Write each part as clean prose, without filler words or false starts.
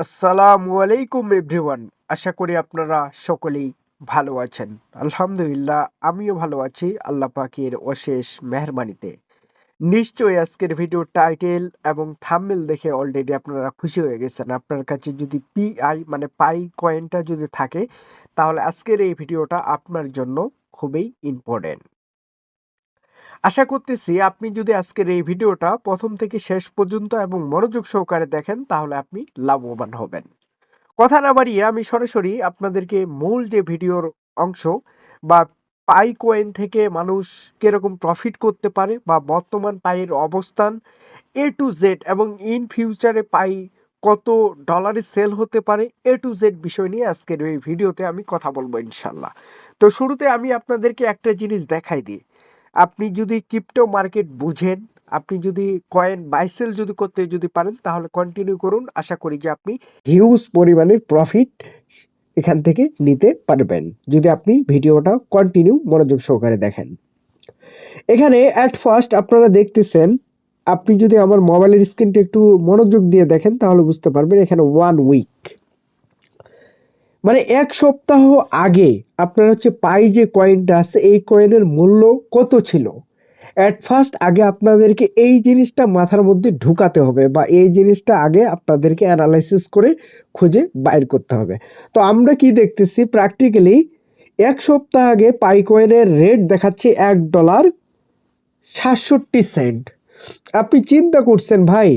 আসসালামু আলাইকুম এভরিওয়ান। আশা করি আপনারা সকলেই ভালো আছেন। আলহামদুলিল্লাহ আমিও ভালো আছি আল্লাহ পাকের অশেষ মেহেরবানিতে। নিশ্চয়ই আজকের ভিডিও টাইটেল এবং থাম্বনেল দেখে অলরেডি আপনারা খুশি হয়ে গেছেন। আপনার কাছে যদি পিআই মানে পাই কয়েনটা যদি থাকে তাহলে আজকের এই ভিডিওটা আপনার জন্য খুবই ইম্পর্টেন্ট। আশা করতেছি আপনি যদি আজকের এই ভিডিওটা প্রথম থেকে শেষ পর্যন্ত এবং মনোযোগ সহকারে দেখেন তাহলে আপনি লাভবান হবেন। কথা না বাড়িয়ে আমি সরাসরি আপনাদেরকে মূল যে ভিডিওর অংশ বা পাই কয়েন থেকে মানুষ কিরকম প্রফিট করতে পারে বা বর্তমান পাইয়ের অবস্থান এ টু জেড এবং ইন ফিউচারে পাই কত ডলারে সেল হতে পারে এ টু জেড বিষয় নিয়ে আজকের এই ভিডিওতে আমি কথা বলবো ইনশাল্লাহ। তো শুরুতে আমি আপনাদেরকে একটা জিনিস দেখাই দিই। আপনি যদি ক্রিপ্টো মার্কেট বুঝেন, আপনি যদি কয়েন বাই সেল যদি করতে যদি পারেন তাহলে কন্টিনিউ করুন। আশা করি যে আপনি হিউজ পরিমাণের প্রফিট এখান থেকে নিতে পারবেন যদি আপনি ভিডিওটা কন্টিনিউ মনোযোগ সহকারে দেখেন। এখানে অ্যাট ফার্স্ট আপনারা দেখতেছেন, আপনি যদি আমার মোবাইলের স্ক্রিনটা একটু মনোযোগ দিয়ে দেখেন তাহলে বুঝতে পারবেন এখানে 1 উইক মানে 1 সপ্তাহ আগে আপনার হচ্ছে পাই যে কয়েনটা আছে এই কয়েনের মূল্য কত ছিল। অ্যাট ফার্স্ট আগে আপনাদেরকে এই জিনিসটা মাথার মধ্যে ঢুকাতে হবে বা এই জিনিসটা আগে আপনাদেরকে অ্যানালাইসিস করে খুঁজে বাইর করতে হবে। তো আমরা কি দেখতেছি প্র্যাকটিক্যালি 1 সপ্তাহ আগে পাই কয়েনের রেট দেখাচ্ছে $1.67। আপনি চিন্তা করছেন ভাই,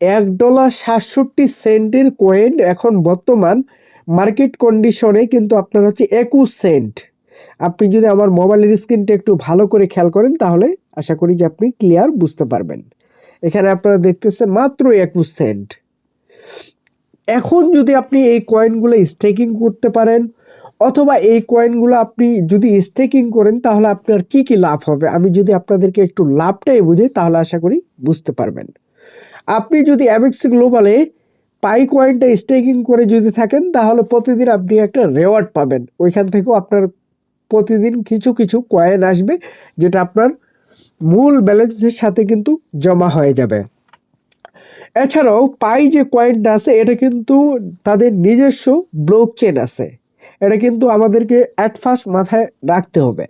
$1.67 কয়েন এখন বর্তমান মার্কেট কন্ডিশনে কিন্তু আপনার হচ্ছে 21 সেন্ট। আপনি যদি আমার মোবাইলের স্ক্রিনটা একটু ভালো করে খেয়াল করেন তাহলে আশা করি যে আপনি ক্লিয়ার বুঝতে পারবেন। এখানে আপনারা দেখতেছেন মাত্র 21 সেন্ট। এখন যদি আপনি এই কয়েনগুলো স্টেকিং করতে পারেন অথবা এই কয়েনগুলো আপনি যদি স্টেকিং করেন তাহলে আপনার কি কি লাভ হবে, আমি যদি আপনাদেরকে একটু লাভটাই বুঝাই তাহলে আশা করি বুঝতে পারবেন। আপনি যদি অ্যামেক্স গ্লোবালে পাই কয়েনটা স্টেকিং করে যদি থাকেন তাহলে প্রতিদিন আপনি একটা রেওয়ার্ড পাবেন। ওইখান থেকেও আপনার প্রতিদিন কিছু কিছু কয়েন আসবে যেটা আপনার মূল ব্যালেন্সের সাথে কিন্তু জমা হয়ে যাবে। এছাড়াও পাই যে কয়েনটা আছে এটা কিন্তু তাদের নিজস্ব ব্লক চেন আছে। এটা কিন্তু আমাদেরকে অ্যাট ফার্স্ট মাথায় রাখতে হবে।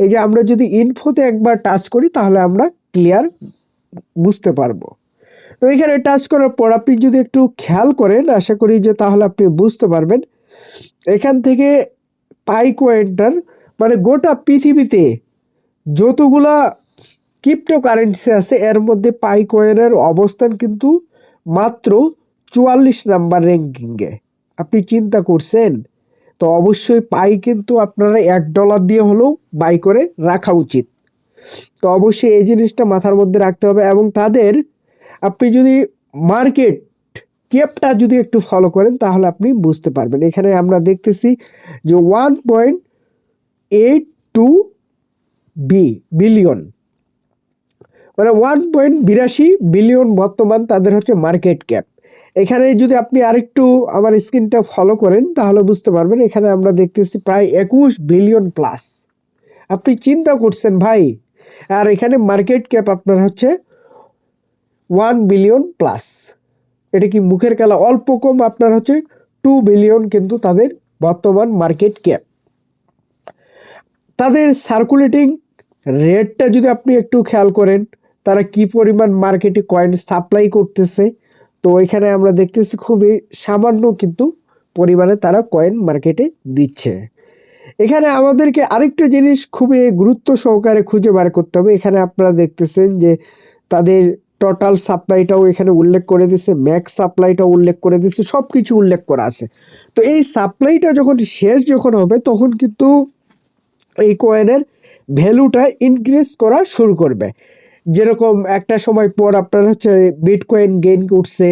এই যে আমরা যদি ইনফোতে একবার টাচ করি তাহলে আমরা ক্লিয়ার বুঝতে পারবো। তো এখানে টাচ করার পর আপনি যদি একটু খেয়াল করেন আশা করি যে তাহলে আপনি বুঝতে পারবেন এখান থেকে পাই কয়েনটার মানে গোটা পৃথিবীতে যতগুলা ক্রিপ্টোকারেন্সি আছে এর মধ্যে পাই কয়েনের অবস্থান কিন্তু মাত্র 44 নাম্বার র্যাঙ্কিংয়ে। আপনি চিন্তা করছেন? তো অবশ্যই পাই কিন্তু আপনারা $1 দিয়ে হলেও বাই করে রাখা উচিত। তো অবশ্যই এই জিনিসটা মাথার মধ্যে রাখতে হবে এবং তাদের আপনি যদি মার্কেট ক্যাপটা যদি একটু ফলো করেন তাহলে আপনি বুঝতে পারবেন। এখানে আমরা দেখতেছি যে 1.82 বিলিয়ন মানে 1.82 বিলিয়ন বর্তমান তাদের হচ্ছে মার্কেট ক্যাপ। এখানে যদি আপনি আরেকটু আমার স্ক্রিনটা ফলো করেন তাহলে বুঝতে পারবেন এখানে আমরা দেখতেছি প্রায় 21 বিলিয়ন প্লাস। আপনি চিন্তা করছেন ভাই, আর এখানে মার্কেট ক্যাপ আপনার হচ্ছে 1 বিলিয়ন প্লাস। এটা কি মুখের খেলা? অল্প কম আপনার হচ্ছে 2 বিলিয়ন কিন্তু তাদের বর্তমান মার্কেট ক্যাপ। তাদের সার্কুলেটিং রেটটা যদি আপনি একটু খেয়াল করেন তারা কি পরিমাণ মার্কেটে কয়েন সাপ্লাই করতেছে, তো এখানে আমরা দেখতেছি খুবই সামান্য কিন্তু পরিমাণে তারা কয়েন মার্কেটে দিচ্ছে। এখানে আমাদেরকে আরেকটা জিনিস খুবই গুরুত্ব সহকারে খুঁজে বার করতে হবে। এখানে আপনারা দেখতেছেন যে তাদের টোটাল সাপ্লাইটাও এখানে উল্লেখ করে দিছে, ম্যাক্স সাপ্লাইটাও উল্লেখ করে দিছে, সবকিছু উল্লেখ করা আছে। তো এই সাপ্লাইটা যখন শেষ যখন হবে তখন কিন্তু এই কয়েনের ভ্যালুটা ইনক্রিজ করা শুরু করবে। যেরকম একটা সময় পর আপনার হচ্ছে বিটকয়েন গেইন করছে,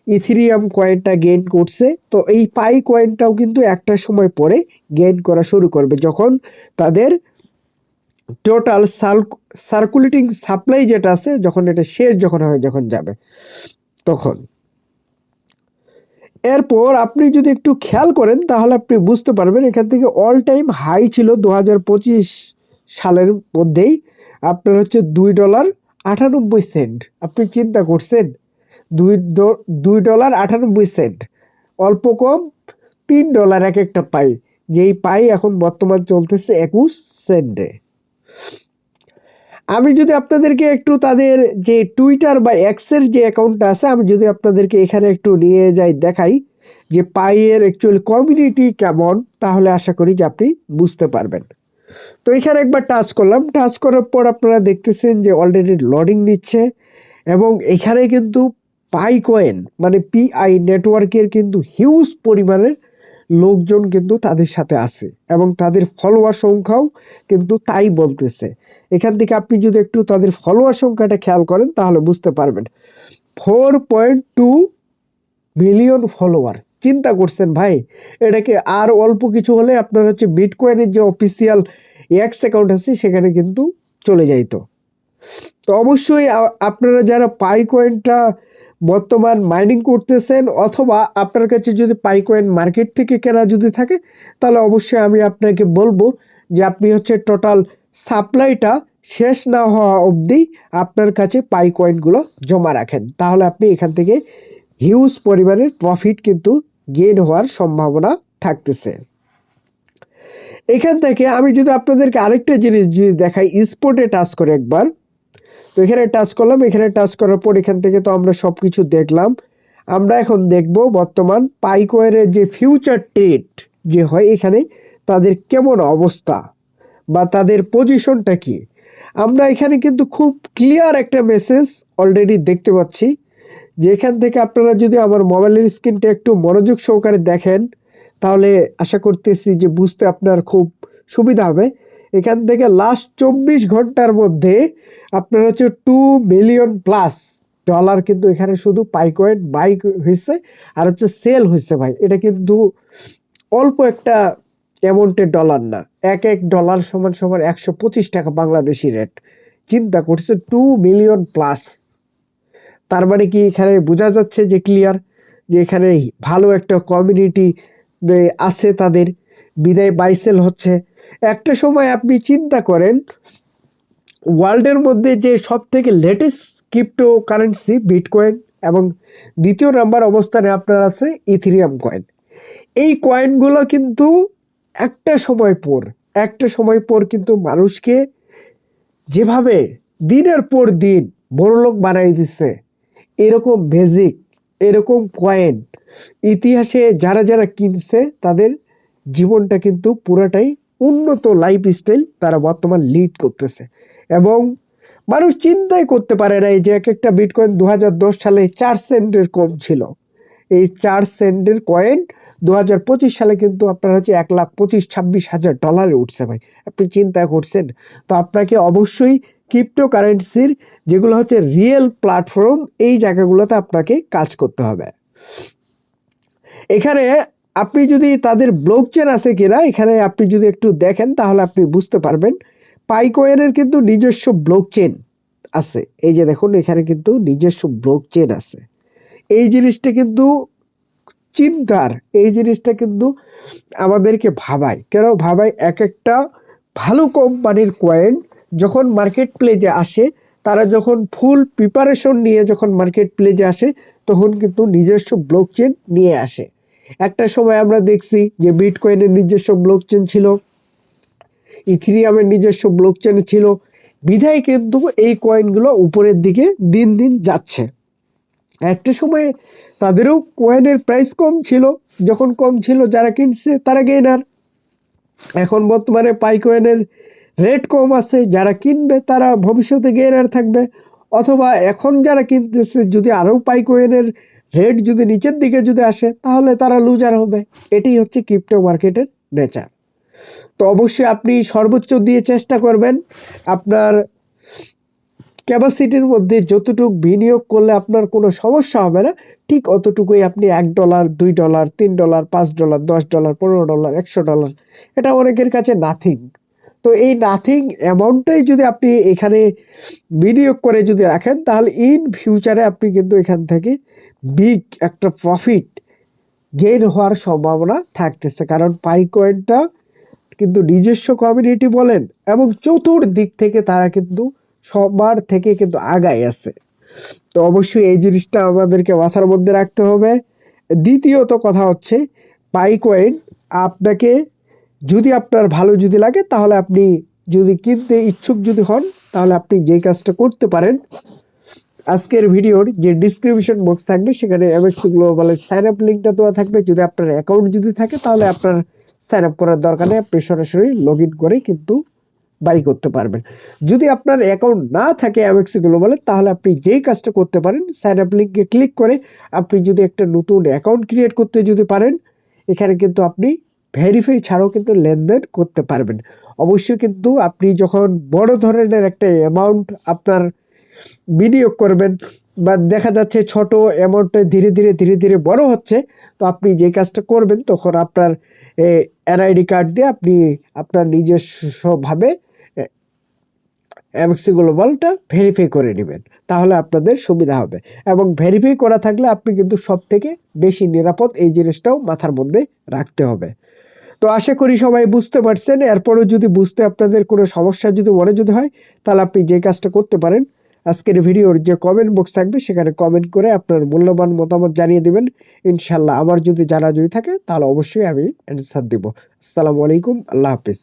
ইথেরিয়াম কয়েনটা গেইন করছে, তো এই পাই কয়েনটাও কিন্তু একটা সময় পরে গেইন করা শুরু করবে যখন তাদের টোটাল সার্কুলেটিং সাপ্লাই যেটা আছে যখন এটা শেষ যখন হয় যখন যাবে তখন। এরপর আপনি যদি একটু খেয়াল করেন তাহলে আপনি বুঝতে পারবেন এখান থেকে অল টাইম হাই ছিল 2025 সালের মধ্যেই আপনার হচ্ছে $2.98। আপনি চিন্তা করছেন $2.98। অল্প কম $3 এক একটা পাই, যেই পাই এখন বর্তমান চলতেছে 21 সেন্টে। আমি যদি আপনাদেরকে একটু তাদের যে টুইটার বা এক্সের যে অ্যাকাউন্টটা আছে, আমি যদি আপনাদেরকে এখানে একটু নিয়ে যাই দেখাই যে পাইয়ের অ্যাকচুয়ালি কমিউনিটি কেমন, তাহলে আশা করি যে আপনি বুঝতে পারবেন। তো এখানে একবার টাচ করলাম, টাচ করার পর আপনারা দেখতেছেন যে অলরেডি লোডিং নিচ্ছে এবং এখানে কিন্তু পাই কয়েন মানে পিআই নেটওয়ার্কের কিন্তু হিউজ পরিমাণের লোকজন কিন্তু তাদের সাথে আছে এবং তাদের ফলোয়ার সংখ্যাও কিন্তু তাই বলতেছে। এখান থেকে আপনি যদি একটু তাদের ফলোয়ার সংখ্যাটা খেয়াল করেন তাহলে বুঝতে পারবেন 4.2 মিলিয়ন ফলোয়ার। চিন্তা করছেন ভাই, এটাকে আর অল্প কিছু হলে আপনার হচ্ছে বিটকয়েনের যে অফিসিয়াল এক্স অ্যাকাউন্ট আছে সেখানে কিন্তু চলে যাইতো। তো অবশ্যই আপনারা যারা পাই কয়েনটা বর্তমান মাইনিং করতেছেন অথবা আপনার কাছে যদি পাই কয়েন মার্কেট থেকে কেনা যদি থাকে, তাহলে অবশ্যই আমি আপনাকে বলবো যে আপনি হচ্ছে টোটাল সাপ্লাইটা শেষ না হওয়া অবধি আপনার কাছে পাই কয়েনগুলো জমা রাখেন, তাহলে আপনি এখান থেকে হিউজ পরিমাণের প্রফিট কিন্তু গেইন হওয়ার সম্ভাবনা থাকতেছে। এখান থেকে আমি যদি আপনাদেরকে আরেকটা জিনিস যদি দেখাই, স্পটে টাচ করে একবার, তো এখানে টাচ করলাম, এখানে টাচ করার পর এখান থেকে তো আমরা সবকিছু দেখলাম। আমরা এখন দেখব বর্তমান পাইকয়েনের যে ফিউচার ট্রেড যে হয় এখানে তাদের কেমন অবস্থা বা তাদের পজিশনটা কি। আমরা এখানে কিন্তু খুব ক্লিয়ার একটা মেসেজ অলরেডি দেখতে পাচ্ছি, যে এখান থেকে আপনারা যদি আমার মোবাইলের স্ক্রিনটা একটু মনোযোগ সহকারে দেখেন তাহলে আশা করতেছি যে বুঝতে আপনার খুব সুবিধা হবে। এখান থেকে লাস্ট 24 ঘন্টার মধ্যে আপনার হচ্ছে $2 মিলিয়ন+ কিন্তু এখানে শুধু পাইকয়েন বাই হয়েছে আর হচ্ছে সেল হয়েছে ভাই। এটা কিন্তু অল্প একটা অ্যামাউন্টের ডলার না, এক এক ডলার সমান সমান 125 টাকা বাংলাদেশি রেট। চিন্তা করছে 2 মিলিয়ন+। তার মানে কি এখানে বোঝা যাচ্ছে যে ক্লিয়ার যে এখানে ভালো একটা কমিউনিটি আছে, তাদের বিদায় বাইসেল হচ্ছে। একটা সময় আপনি চিন্তা করেন ওয়ার্ল্ডের মধ্যে যে সব থেকে লেটেস্ট ক্রিপ্টো কারেন্সি বিটকয়েন এবং দ্বিতীয় নাম্বার অবস্থানে আপনার আছে ইথেরিয়াম কয়েন। এই কয়েনগুলো কিন্তু একটা সময় পর কিন্তু মানুষকে যেভাবে দিনের পর দিন বড়লোক বানাই দিচ্ছে, এরকম বেসিক এরকম কয়েন ইতিহাসে যারা যারা কিনছে তাদের জীবনটা কিন্তু পুরাটাই উন্নত লাইফস্টাইল তারা বর্তমান লিড করতেছে। এবং মানুষ চিন্তাই করতে পারে না যে এক একটা বিটকয়েন 2010 সালে 4 সেন্টের কম ছিল। এই 4 সেন্টের কয়েন 2025 সালে কিন্তু আপনার হচ্ছে $1,25,000-26,000 উঠছে ভাই। আপনি চিন্তা করছেন? তো আপনাকে অবশ্যই ক্রিপ্টোকারেন্সির যেগুলো হচ্ছে রিয়েল প্ল্যাটফর্ম এই জায়গাগুলোতে আপনাকে কাজ করতে হবে। এখানে আপনি যদি তাদের ব্লকচেন আছে কিনা এখানে আপনি যদি একটু দেখেন তাহলে আপনি বুঝতে পারবেন। পাইকয়েনের কিন্তু নিজস্ব ব্লকচেন আছে, এই যে দেখুন এখানে কিন্তু নিজস্ব ব্লকচেন আছে। এই জিনিসটা কিন্তু চিন্তার, এই জিনিসটা কিন্তু আমাদেরকে ভাবায়। কেন ভাবায়? এক একটা ভালো কোম্পানির কয়েন যখন মার্কেট প্লেসে আসে, তারা যখন ফুল প্রিপারেশন নিয়ে যখন মার্কেট প্লেসে আসে তখন কিন্তু নিজস্ব ব্লকচেন নিয়ে আসে। একটা সময় আমরা দেখছি যে বিটকয়েনের নিজস্ব ব্লকচেন ছিল, ইথেরিয়ামের নিজস্ব ব্লকচেন ছিল, বিধায় কিন্তু এই কয়েনগুলো উপরের দিকে দিন দিন যাচ্ছে। একটা সময় তাদেরও কয়েনের প্রাইস কম ছিল, যখন কম ছিল যারা কিনছে তারা গেইনার। এখন বর্তমানে পাই কয়েনের রেট কম আছে, যারা কিনবে তারা ভবিষ্যতে গেইনার থাকবে। অথবা এখন যারা কিনতেছে যদি আরও পাই কয়েনের রেট যদি নিচের দিকে যদি আসে তাহলে তারা লুজার হবে। এটাই হচ্ছে ক্রিপ্টো মার্কেটের নেচার। তো অবশ্যই আপনি সর্বোচ্চ দিয়ে চেষ্টা করবেন আপনার ক্যাপাসিটির মধ্যে যতটুকু বিনিয়োগ করলে আপনার কোনো সমস্যা হবে না, ঠিক অতটুকুই আপনি $1, $2, $3, $5, $10, $15, $100, এটা অনেকের কাছে নাথিং। তো এই নাথিং অ্যামাউন্টটাই যদি আপনি এখানে বিনিয়োগ করে যদি রাখেন তাহলে ইন ফিউচারে আপনি কিন্তু এখান থেকে বিগ একটা প্রফিট গেইন হওয়ার সম্ভাবনা থাকতেছে। কারণ পাই কয়েনটা কিন্তু নিজস্ব কমিউনিটি বলেন এবং চতুর্দিক থেকে তারা কিন্তু সবার থেকে কিন্তু আগায় আছে। তো অবশ্যই এই জিনিসটা আমাদেরকে মাথার মধ্যে রাখতে হবে দ্বিতীয়ত কথা হচ্ছে পাইকয়েন আপনাকে যদি আপনার ভালো যদি লাগে তাহলে আপনি যদি কিনতে ইচ্ছুক যদি হন তাহলে আপনি যে কাজটা করতে পারেন, আজকের ভিডিওর যে ডিসক্রিপশন বক্স থাকবে সেখানে এমএক্সি গ্লোবালের সাইন আপ লিঙ্কটা দেওয়া থাকবে। যদি আপনার অ্যাকাউন্ট যদি থাকে তাহলে আপনার সাইন আপ করার দরকার নেই, আপনি সরাসরি লগ ইন করে কিন্তু বাই করতে পারবেন। যদি আপনার অ্যাকাউন্ট না থাকে এমএক্সি গ্লোবালে তাহলে আপনি যেই কাজটা করতে পারেন, সাইন আপ লিঙ্কে ক্লিক করে আপনি যদি একটা নতুন অ্যাকাউন্ট ক্রিয়েট করতে যদি পারেন, এখানে কিন্তু আপনি ভেরিফাই ছাড়াও কিন্তু লেনদেন করতে পারবেন। অবশ্যই কিন্তু আপনি যখন বড় ধরনের একটা অ্যামাউন্ট আপনার বিনিয়োগ করবেন বা দেখা যাচ্ছে ছোট অ্যামাউন্টে ধীরে ধীরে বড় হচ্ছে, তো আপনি যে কাজটা করবেন তখন আপনার এনআইডি কার্ড দিয়ে আপনি আপনার নিজস্বভাবে এমএক্সি গ্লোবালটা ভেরিফাই করে নেবেন, তাহলে আপনাদের সুবিধা হবে। এবং ভেরিফাই করা থাকলে আপনি কিন্তু সব থেকে বেশি নিরাপদ, এই জিনিসটাও মাথার মধ্যে রাখতে হবে। তো আশা করি সবাই বুঝতে পারছেন। এরপরও যদি বুঝতে আপনাদের কোনো সমস্যা যদি মনে যদি হয় তাহলে আপনি যে কাজটা করতে পারেন, আজকের ভিডিওর যে কমেন্ট বক্স থাকবে সেখানে কমেন্ট করে আপনার মূল্যবান মতামত জানিয়ে দিবেন। ইনশাল্লাহ আমার যদি জানা যদি থাকে তাহলে অবশ্যই আমি অ্যান্সার দিব। আসসালামু আলাইকুম, আল্লাহ হাফিজ।